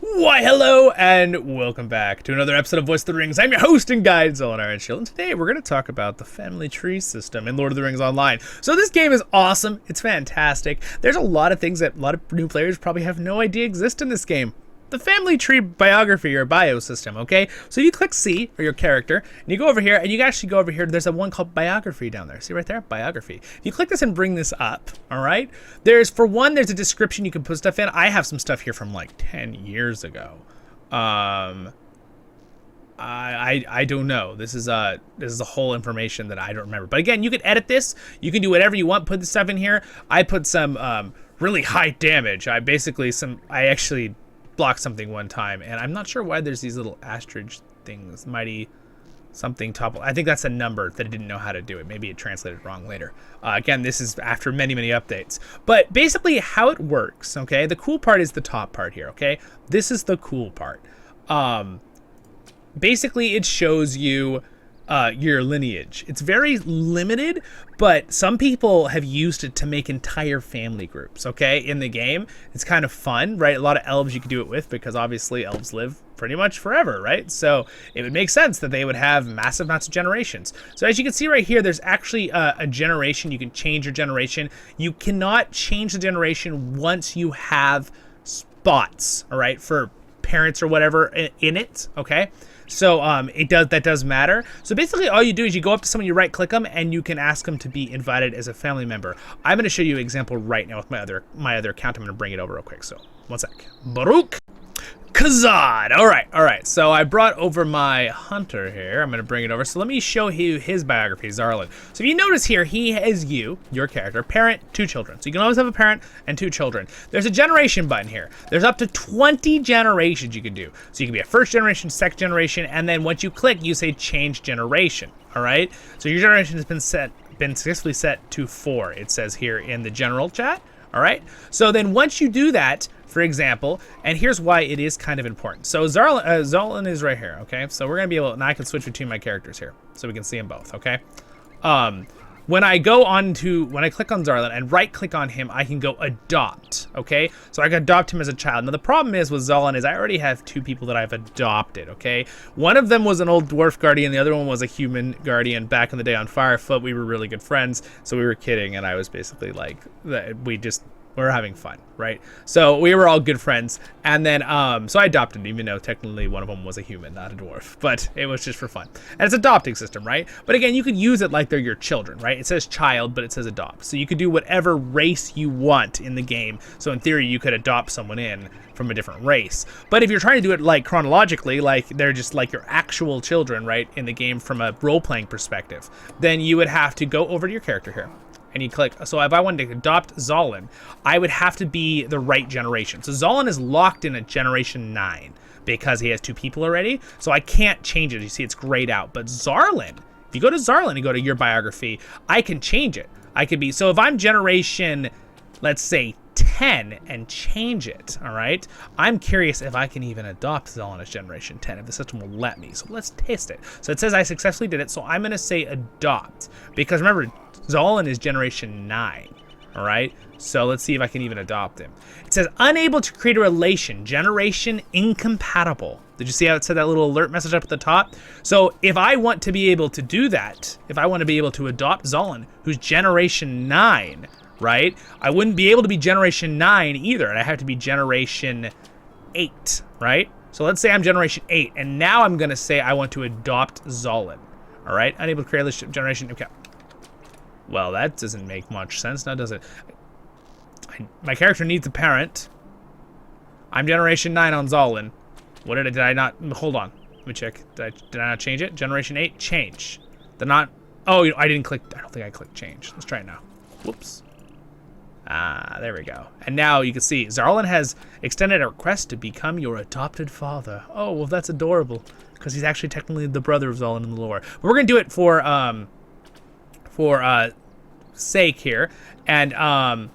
Why, hello, and welcome back to another episode of Voice of the Rings. I'm your host and guide, Zollin, Ironshield, and today we're going to talk about the family tree system in Lord of the Rings Online. So this game is awesome. It's fantastic. There's a lot of things that a lot of new players probably have no idea exist in this game. The family tree biography or bio system, okay? So you click C for your character, and you go over here, and you actually go over here. There's a one called biography down there. See right there? Biography. You click this and bring this up, all right? There's a description you can put stuff in. I have some stuff here from like 10 years ago. I don't know. This is the whole information that I don't remember. But again, you can edit this. You can do whatever you want. Put the stuff in here. I put some really high damage. I actually blocked something one time, and I'm not sure why there's these little asterisk things. Mighty something topple. I think that's a number that I didn't know how to do it. Maybe it translated wrong later. Again, this is after many updates. But basically how it works, okay? The cool part is the top part here, okay? This is the cool part. Basically it shows you your lineage. It's very limited, but some people have used it to make entire family groups, okay, in the game. It's kind of fun, right? A lot of elves you can do it with, because obviously elves live pretty much forever, right? So it would make sense that they would have massive amounts of generations. So as you can see right here, there's actually a generation. You can change your generation. You cannot change the generation once you have spots, all right, for parents or whatever in it, okay? So that does matter. So basically all you do is you go up to someone, you right click them, and you can ask them to be invited as a family member. I'm going to show you an example right now with my other account. I'm going to bring it over real quick. So one sec. Baruch Kazad. All right. So I brought over my hunter here. I'm going to bring it over. So let me show you his biography, Zollin. So if you notice here, he has your character, parent, 2 children. So you can always have a parent and 2 children. There's a generation button here. There's up to 20 generations you can do. So you can be a first generation, second generation, and then once you click, you say change generation. All right. So your generation has been successfully set to 4. It says here in the general chat. All right. So then once you do that, for example, and here's why it is kind of important. So Zollin is right here, okay? So we're gonna be able, now I can switch between my characters here, so we can see them both, okay? When I click on Zollin and right click on him, I can go adopt, okay? So I can adopt him as a child. Now the problem is with Zollin is I already have 2 people that I've adopted, okay? One of them was an old dwarf guardian, the other one was a human guardian back in the day on Firefoot. We were really good friends, so we were kidding, and I was basically like, we were having fun, right? So we were all good friends, and then so I adopted him, even though technically one of them was a human, not a dwarf, but it was just for fun. And it's an adopting system, right? But again, you could use it like they're your children, right? It says child, but it says adopt. So you could do whatever race you want in the game. So in theory, you could adopt someone in from a different race. But if you're trying to do it like chronologically, like they're just like your actual children, right, in the game from a role-playing perspective, then you would have to go over to your character here. And you click, so if I wanted to adopt Zollin, I would have to be the right generation. So Zollin is locked in at generation 9 because he has 2 people already. So I can't change it. You see, it's grayed out. But Zollin, if you go to Zollin, you go to your biography, I can change it. I could be, so if I'm generation, let's say 10 and change it, all right? I'm curious if I can even adopt Zollin as generation 10, if the system will let me. So let's test it. So it says I successfully did it, so I'm gonna say adopt. Because remember, Zollin is generation 9, all right? So let's see if I can even adopt him. It says unable to create a relation, generation incompatible. Did you see how it said that little alert message up at the top? So if I want to be able to do that, if I want to be able to adopt Zollin, who's generation 9, right? I wouldn't be able to be generation 9 either, and I have to be generation 8, right? So let's say I'm generation 8, and now I'm gonna say I want to adopt Zollin, all right? Unable to create a generation, okay. Well, that doesn't make much sense now, does it? My character needs a parent. I'm generation 9 on Zollin. What did I not, hold on, let me check. Did I not change it? Generation 8, change. Oh, I didn't click, I don't think I clicked change. Let's try it now. Whoops. There we go. And now you can see Zollin has extended a request to become your adopted father. Oh, well, that's adorable, because he's actually technically the brother of Zollin in the lore. But we're gonna do it for sake here, and I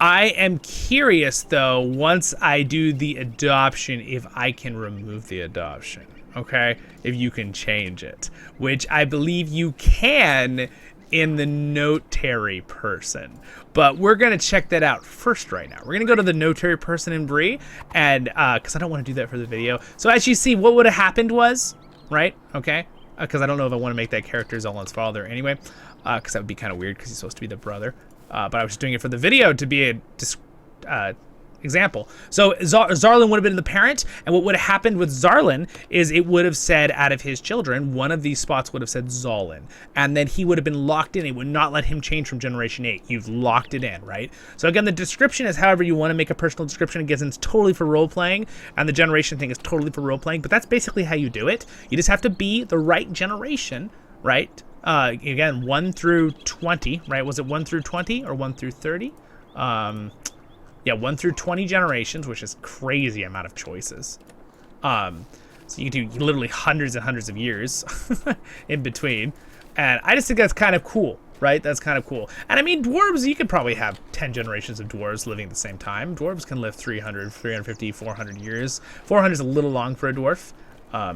am curious though, once I do the adoption, if I can remove the adoption, okay? If you can change it, which I believe you can in the notary person. But we're going to check that out first right now. We're going to go to the notary person in Bree, and because I don't want to do that for the video. So as you see, what would have happened was, right, okay, because I don't know if I want to make that character Zollin's father anyway, because that would be kind of weird because he's supposed to be the brother. But I was just doing it for the video to be a example. So Zollin would have been the parent, and what would have happened with Zollin is it would have said, out of his children, one of these spots would have said Zollin, and then he would have been locked in. It would not let him change from generation 8. You've locked it in, right? So again, the description is however you want to make a personal description. Again, it's totally for role-playing, and the generation thing is totally for role-playing, but that's basically how you do it. You just have to be the right generation, right? Again, 1 through 20, right? Was it 1 through 20 or 1 through 30? Yeah, 1 through 20 generations, which is crazy amount of choices. So you can do literally hundreds and hundreds of years in between. And I just think that's kind of cool, right? That's kind of cool. And I mean, dwarves, you could probably have 10 generations of dwarves living at the same time. Dwarves can live 300, 350, 400 years. 400 is a little long for a dwarf.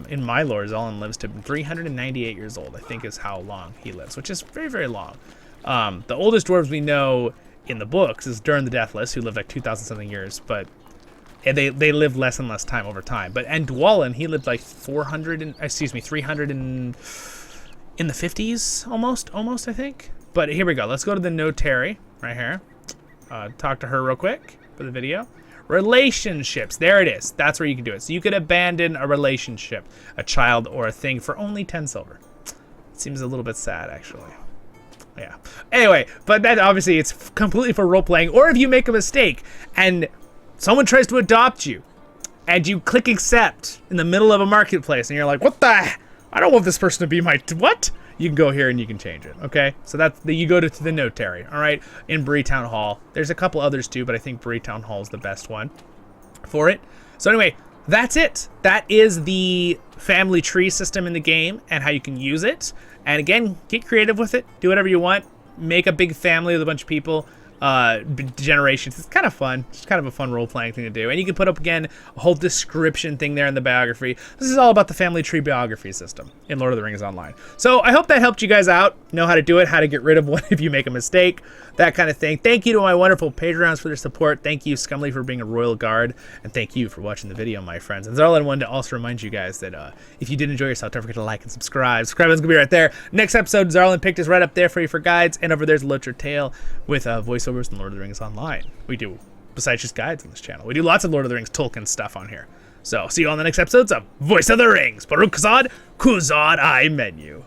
In my lore, Zollin lives to 398 years old, I think is how long he lives, which is very, very long. The oldest dwarves we know in the books is Durin the Deathless, who lived like 2,000 something years, but they lived less and less time over time. And Dwalin, he lived like 300 in the 50s, almost I think. But here we go. Let's go to the notary right here. Talk to her real quick for the video. Relationships, there it is. That's where you can do it. So you could abandon a relationship, a child or a thing, for only 10 silver. It seems a little bit sad, actually. Yeah. Anyway, but that obviously it's completely for role playing. Or if you make a mistake and someone tries to adopt you and you click accept in the middle of a marketplace and you're like, what the? I don't want this person to be my what? You can go here and you can change it. Okay. So that's you go to the notary. All right. In Bree Town Hall. There's a couple others too, but I think Bree Town Hall is the best one for it. So anyway, that's it. That is the family tree system in the game and how you can use it. And again, get creative with it. Do whatever you want. Make a big family with a bunch of people. Generations. It's kind of fun. It's kind of a fun role-playing thing to do. And you can put up, again, a whole description thing there in the biography. This is all about the family tree biography system in Lord of the Rings Online. So I hope that helped you guys out. Know how to do it, how to get rid of one if you make a mistake, that kind of thing. Thank you to my wonderful Patreons for their support. Thank you, Skumley, for being a royal guard. And thank you for watching the video, my friends. And Zollin wanted to also remind you guys that if you did enjoy yourself, don't forget to like and subscribe. Subscribe is going to be right there. Next episode, Zollin picked us right up there for you for guides. And over there's LOTRO Tale with voiceovers and Lord of the Rings Online. We do, besides just guides on this channel, we do lots of Lord of the Rings Tolkien stuff on here. So see you on the next episodes of Voice of the Rings. Baruch Kazad, Kuzad I Menu.